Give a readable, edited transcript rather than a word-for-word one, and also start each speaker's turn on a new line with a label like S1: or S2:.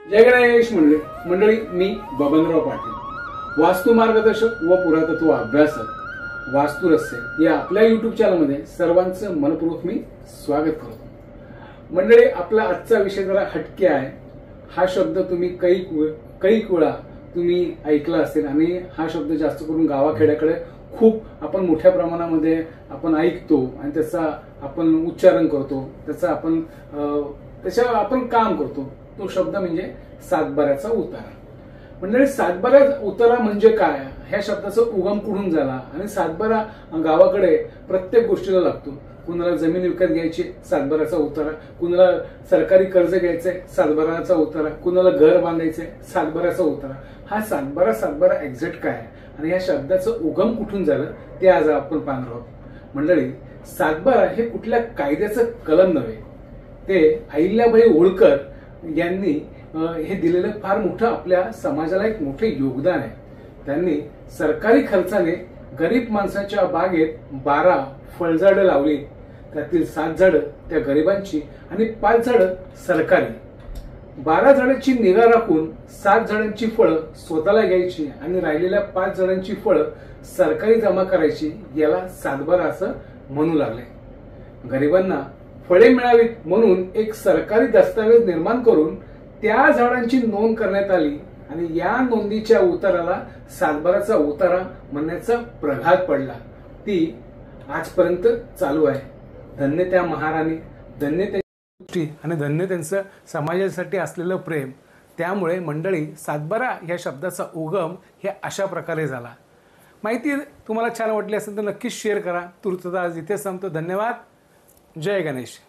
S1: जय गणेश मंडळी, मी बबनराव पाटील, वास्तु मार्गदर्शक व पुरातत्व अभ्यासक, वास्तु रहस्य या आपल्या YouTube चॅनलमध्ये सर्वांचं मनपूर्वक मी स्वागत करतो। मंडळी, आपला आजचा विषय जरा हटके आहे। हा शब्द तुम्ही कैक वेळा तुम्ही ऐकला असेल आणि हा शब्द जास्त करून गावाखेड्याकडे खूप आपण मोठ्या प्रमाणामध्ये आपण ऐकतो आणि त्याचा आपण उच्चारण करतो, त्याच्यावर आपण काम करतो। तो शब्द म्हणजे सातबाऱ्याचा उतारा। म्हणजे सातबारा उतारा म्हणजे काय, ह्या शब्दाचा उगम कुठून झाला आणि सातबारा गावाकडे प्रत्येक गोष्टीला लागतो। कुणाला जमीन विकत घ्यायची, सातबाराचा उतारा, कुणाला सरकारी कर्ज घ्यायचंय, सातबाराचा उतारा, कुणाला घर बांधायचंय, सातबाराचा उतारा। हा सातबारा एक्झॅक्ट काय आणि या शब्दाचं उगम कुठून झालं ते आज आपण पाहणार आहोत। मंडळी, सातबारा हे कुठल्या कायद्याचं कलम नव्हे, ते अहिल्याबाई होळकर यांनी हे दिलेलं फार मोठं आपल्या समाजाला एक मोठे योगदान आहे। त्यांनी सरकारी खर्चाने गरीब माणसाच्या बागेत 12 फळझाडं लावली, त्यातील 7 झाडं त्या गरिबांची आणि 5 झाडं सरकारी। 12 झाडांची निगा राखून 7 झाडांची फळं स्वतःला घ्यायची आणि राहिलेल्या 5 झाडांची फळं सरकारी जमा करायची, याला सातबारा असं म्हणू लागले। गरिबांना फळे मिळावीत म्हणून एक सरकारी दस्तावेज निर्माण करून त्या झाडांची नोंद करण्यात आली आणि या नोंदीच्या उताराला सातबाराचा उतारा म्हणण्याचा प्रघात पडला। ती आजपर्यंत चालू आहे। धन्य त्या महाराणी, धन्य त्या आणि धन्य त्यांचं समाजासाठी असलेलं प्रेम। त्यामुळे मंडळी, सातबारा या शब्दाचा उगम हे अशा प्रकारे झाला। माहिती तुम्हाला छान वाटली असेल तर नक्कीच शेअर करा। तुर्तास इथे संपतो। धन्यवाद। जय गणेश।